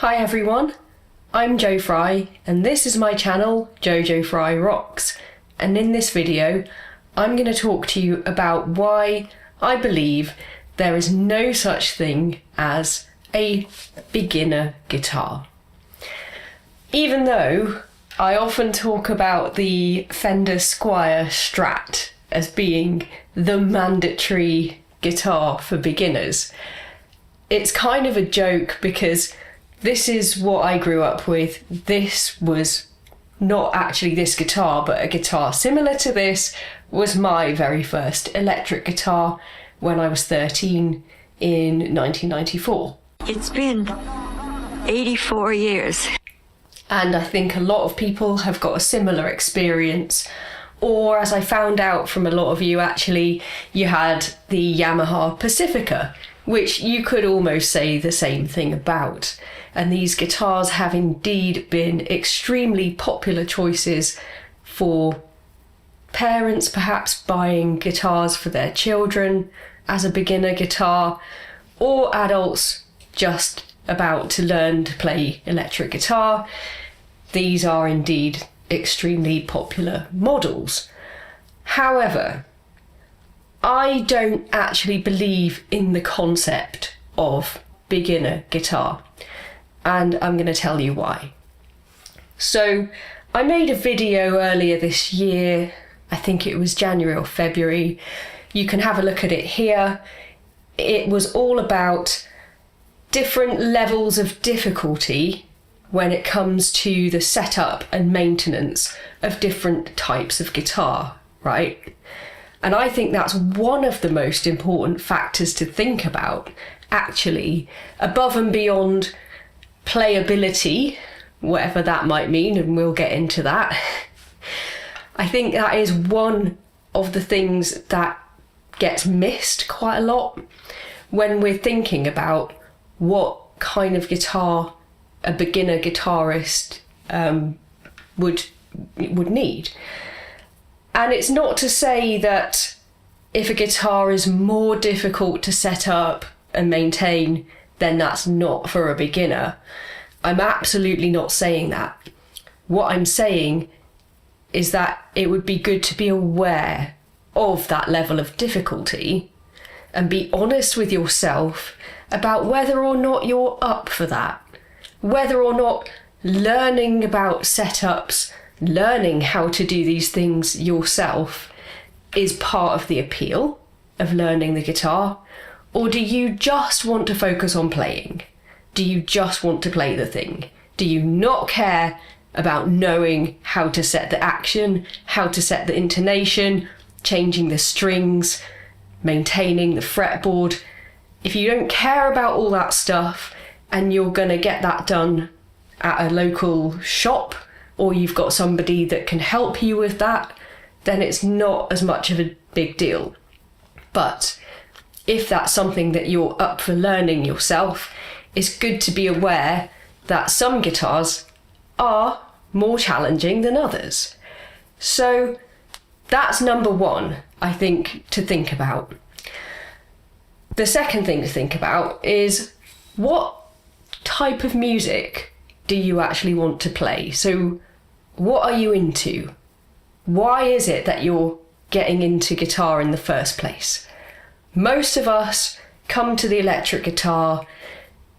Hi everyone, I'm Jo Fry and this is my channel Jojo Fry Rocks, and in this video I'm going to talk to you about why I believe there is no such thing as a beginner guitar. Even though I often talk about the Fender Squier Strat as being the mandatory guitar for beginners, it's kind of a joke because this is what I grew up with. This was not actually this guitar, but a guitar similar to this was my very first electric guitar when I was 13 in 1994. It's been 84 years. And I think a lot of people have got a similar experience, or as I found out from a lot of you actually, you had the Yamaha Pacifica, which you could almost say the same thing about. And these guitars have indeed been extremely popular choices for parents perhaps buying guitars for their children as a beginner guitar, or adults just about to learn to play electric guitar. These are indeed extremely popular models. However, I don't actually believe in the concept of beginner guitar, and I'm going to tell you why. So I made a video earlier this year, I think it was January or February. You can have a look at it here. It was all about different levels of difficulty when it comes to the setup and maintenance of different types of guitar, right? And I think that's one of the most important factors to think about, actually, above and beyond playability, whatever that might mean, and we'll get into that. I think that is one of the things that gets missed quite a lot when we're thinking about what kind of guitar a beginner guitarist would need. And it's not to say that if a guitar is more difficult to set up and maintain, then that's not for a beginner. I'm absolutely not saying that. What I'm saying is that it would be good to be aware of that level of difficulty and be honest with yourself about whether or not you're up for that. Whether or not learning about setups, learning how to do these things yourself is part of the appeal of learning the guitar, or do you just want to focus on playing? Do you just want to play the thing? Do you not care about knowing how to set the action, how to set the intonation, changing the strings, maintaining the fretboard? If you don't care about all that stuff and you're going to get that done at a local shop, or you've got somebody that can help you with that, then it's not as much of a big deal. But if that's something that you're up for learning yourself, it's good to be aware that some guitars are more challenging than others. So that's number one, I think, to think about. The second thing to think about is what type of music do you actually want to play? So what are you into? Why is it that you're getting into guitar in the first place? Most of us come to the electric guitar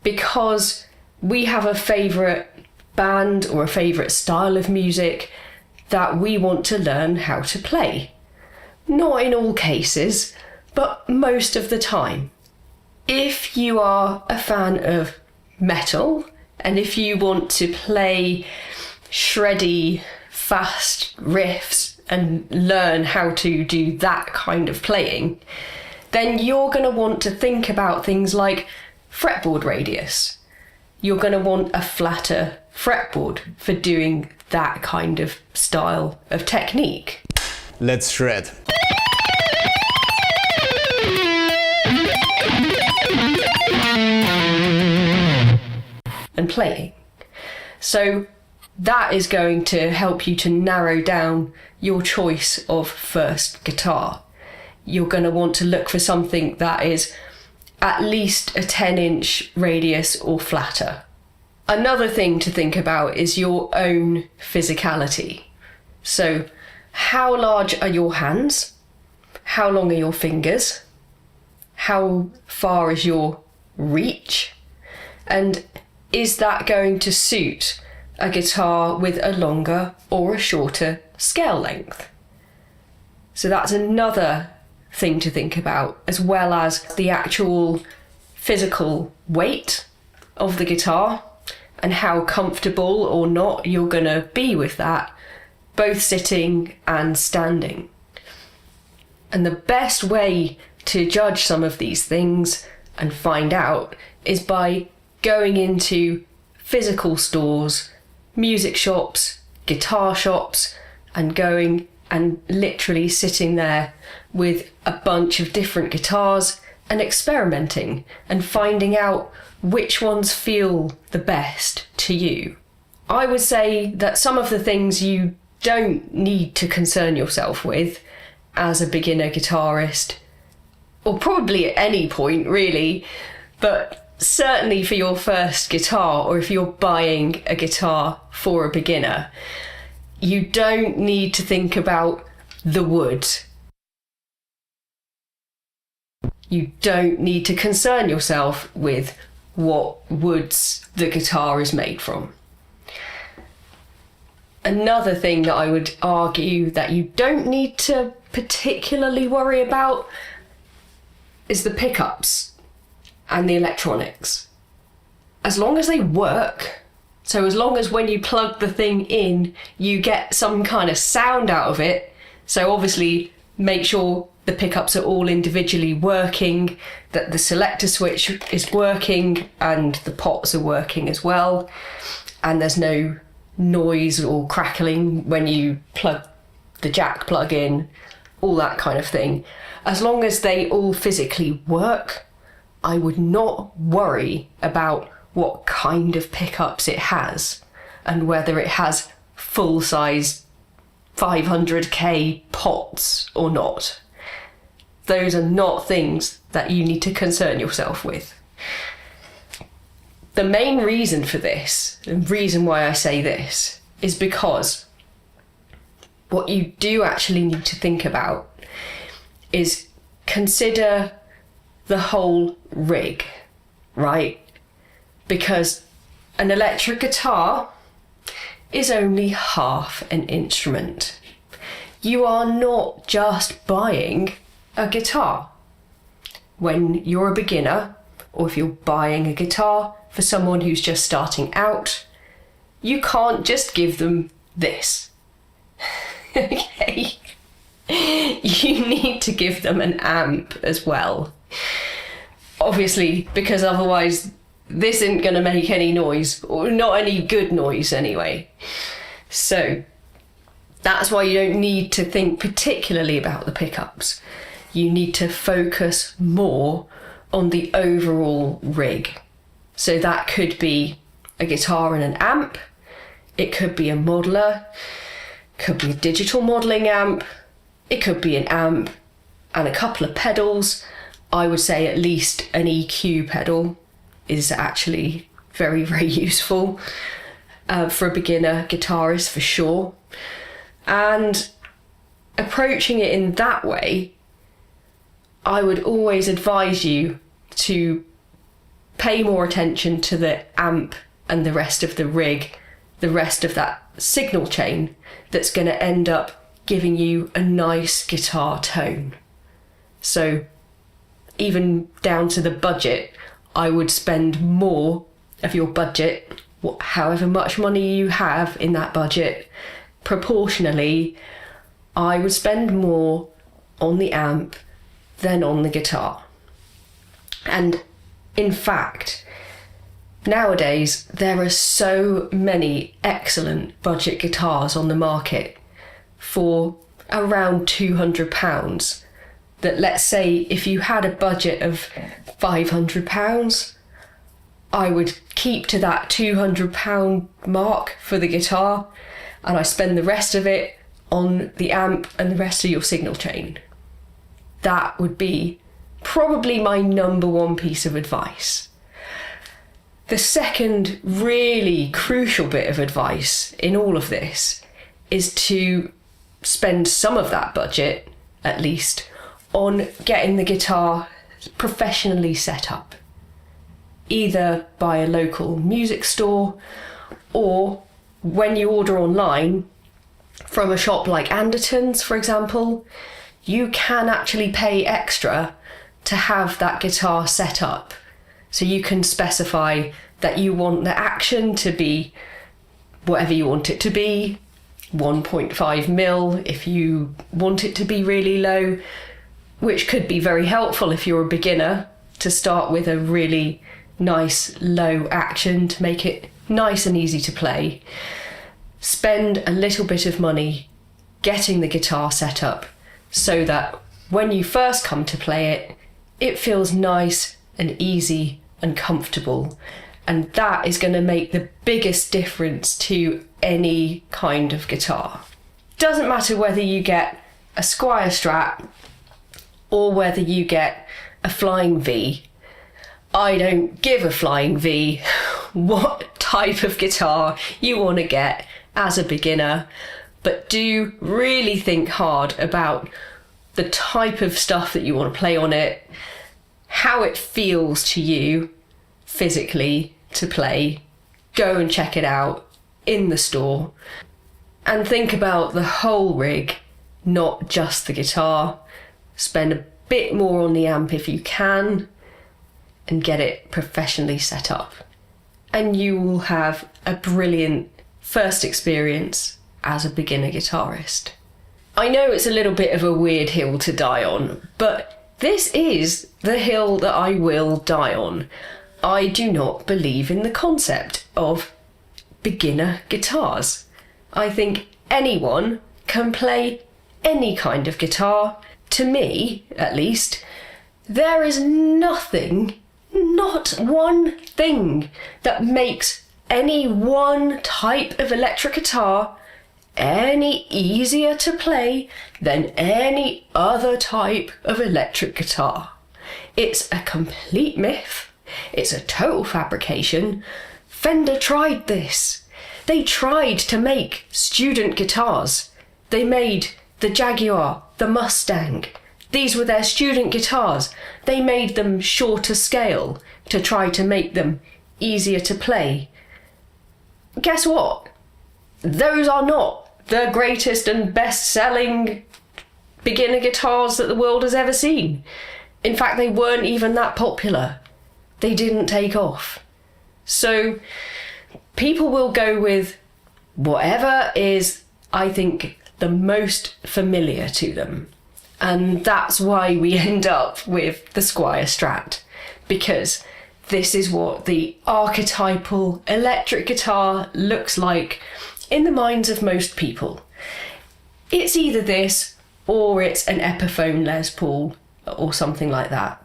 because we have a favourite band or a favourite style of music that we want to learn how to play. Not in all cases, but most of the time. If you are a fan of metal, and if you want to play shreddy, fast riffs and learn how to do that kind of playing, then you're going to want to think about things like fretboard radius. You're going to want a flatter fretboard for doing that kind of style of technique. Let's shred. And playing. So that is going to help you to narrow down your choice of first guitar. You're going to want to look for something that is at least a 10-inch radius or flatter. Another thing to think about is your own physicality. So, how large are your hands? How long are your fingers? How far is your reach? And is that going to suit a guitar with a longer or a shorter scale length? So that's another thing to think about, as well as the actual physical weight of the guitar and how comfortable or not you're going to be with that, both sitting and standing. And the best way to judge some of these things and find out is by going into physical stores, music shops, guitar shops, and going and literally sitting there with a bunch of different guitars and experimenting and finding out which ones feel the best to you. I would say that some of the things you don't need to concern yourself with as a beginner guitarist, or probably at any point really, but certainly for your first guitar, or if you're buying a guitar for a beginner, you don't need to think about the wood. You don't need to concern yourself with what woods the guitar is made from. Another thing that I would argue that you don't need to particularly worry about is the pickups and the electronics. As long as they work, so as long as when you plug the thing in, you get some kind of sound out of it, so obviously make sure the pickups are all individually working, that the selector switch is working and the pots are working as well, and there's no noise or crackling when you plug the jack plug in, all that kind of thing. As long as they all physically work, I would not worry about what kind of pickups it has and whether it has full-size 500k pots or not. Those are not things that you need to concern yourself with. The main reason for this, the reason why I say this, is because what you do actually need to think about is consider the whole rig, right? Because an electric guitar is only half an instrument. You are not just buying a guitar. When you're a beginner, or if you're buying a guitar for someone who's just starting out, you can't just give them this. Okay? You need to give them an amp as well. Obviously, because otherwise this isn't going to make any noise, or not any good noise anyway. So that's why you don't need to think particularly about the pickups. You need to focus more on the overall rig. So that could be a guitar and an amp, it could be a modeler, could be a digital modelling amp, it could be an amp and a couple of pedals. I would say at least an EQ pedal is actually very, very useful for a beginner guitarist for sure. And approaching it in that way, I would always advise you to pay more attention to the amp and the rest of the rig, the rest of that signal chain that's going to end up giving you a nice guitar tone. So even down to the budget, I would spend more of your budget, however much money you have in that budget, proportionally, I would spend more on the amp than on the guitar. And in fact, nowadays there are so many excellent budget guitars on the market for around £200 that, let's say if you had a budget of £500, I would keep to that £200 mark for the guitar, and I spend the rest of it on the amp and the rest of your signal chain. That would be probably my number one piece of advice. The second really crucial bit of advice in all of this is to spend some of that budget, at least, on getting the guitar professionally set up, either by a local music store or when you order online from a shop like Anderton's, for example, you can actually pay extra to have that guitar set up. So you can specify that you want the action to be whatever you want it to be, 1.5 mil if you want it to be really low, which could be very helpful if you're a beginner, to start with a really nice low action to make it nice and easy to play. Spend a little bit of money getting the guitar set up so that when you first come to play it, it feels nice and easy and comfortable. And that is going to make the biggest difference to any kind of guitar. Doesn't matter whether you get a Squier Strat or whether you get a Flying V. I don't give a Flying V what type of guitar you want to get as a beginner, but do really think hard about the type of stuff that you want to play on it, how it feels to you physically to play. Go and check it out in the store and think about the whole rig, not just the guitar. Spend a bit more on the amp if you can and get it professionally set up, and you will have a brilliant first experience as a beginner guitarist. I know it's a little bit of a weird hill to die on, but this is the hill that I will die on. I do not believe in the concept of beginner guitars. I think anyone can play any kind of guitar. To me, at least, there is nothing, not one thing, that makes any one type of electric guitar any easier to play than any other type of electric guitar. It's a complete myth. It's a total fabrication. Fender tried this. They tried to make student guitars. They made the Jaguar, the Mustang. These were their student guitars. They made them shorter scale to try to make them easier to play. Guess what? Those are not the greatest and best-selling beginner guitars that the world has ever seen. In fact, they weren't even that popular. They didn't take off. So people will go with whatever is, I think, the most familiar to them. And that's why we end up with the Squier Strat, because this is what the archetypal electric guitar looks like in the minds of most people. It's either this or it's an Epiphone Les Paul or something like that.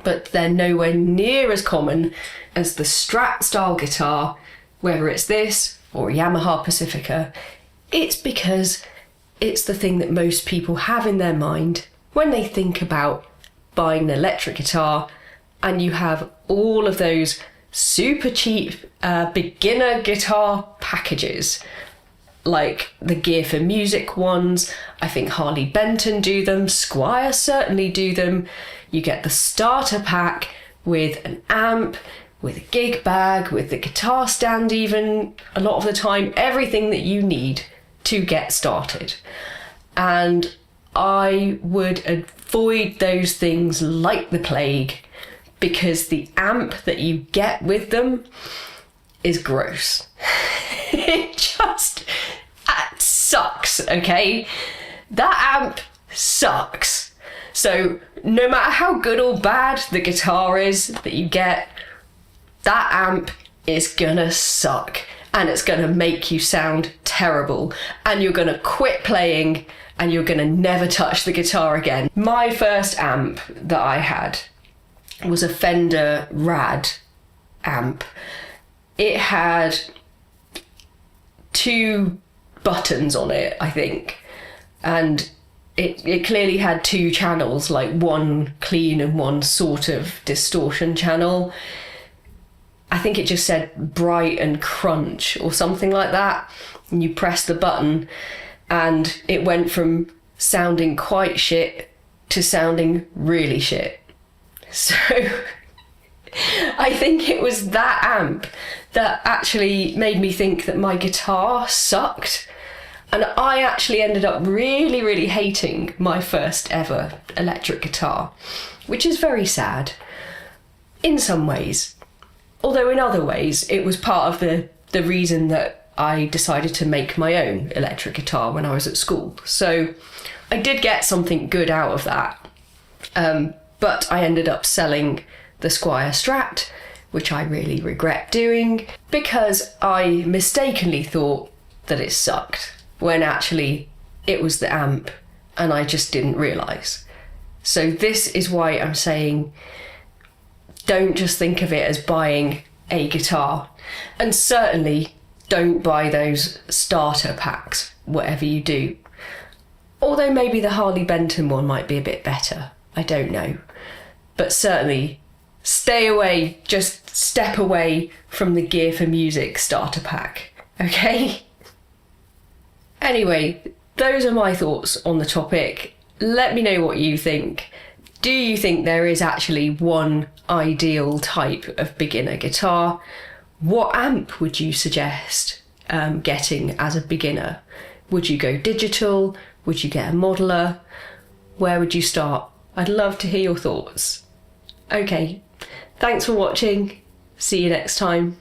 But they're nowhere near as common as the Strat style guitar, whether it's this or a Yamaha Pacifica. It's because it's the thing that most people have in their mind when they think about buying an electric guitar, and you have all of those super cheap beginner guitar packages, like the Gear for Music ones. I think Harley Benton do them, Squier certainly do them. You get the starter pack with an amp, with a gig bag, with the guitar stand even, a lot of the time, everything that you need to get started. And I would avoid those things like the plague, because the amp that you get with them is gross. It just sucks, okay? That amp sucks. So no matter how good or bad the guitar is that you get, that amp is gonna suck, and it's gonna make you sound terrible, and you're gonna quit playing and you're gonna never touch the guitar again. My first amp that I had was a Fender Rad amp. It had 2 buttons on it, I think, and it clearly had 2 channels, like one clean and one sort of distortion channel. I think it just said bright and crunch or something like that. And you press the button and it went from sounding quite shit to sounding really shit. So I think it was that amp that actually made me think that my guitar sucked. And I actually ended up really, really hating my first ever electric guitar, which is very sad in some ways. Although in other ways, it was part of the reason that I decided to make my own electric guitar when I was at school. So I did get something good out of that. But I ended up selling the Squier Strat, which I really regret doing, because I mistakenly thought that it sucked, when actually it was the amp and I just didn't realise. So this is why I'm saying don't just think of it as buying a guitar, and certainly don't buy those starter packs, whatever you do. Although maybe the Harley Benton one might be a bit better, I don't know. But certainly stay away, just step away from the Gear for Music starter pack, okay? Anyway, those are my thoughts on the topic. Let me know what you think. Do you think there is actually one ideal type of beginner guitar? What amp would you suggest getting as a beginner? Would you go digital? Would you get a modeler? Where would you start? I'd love to hear your thoughts. Okay, thanks for watching. See you next time.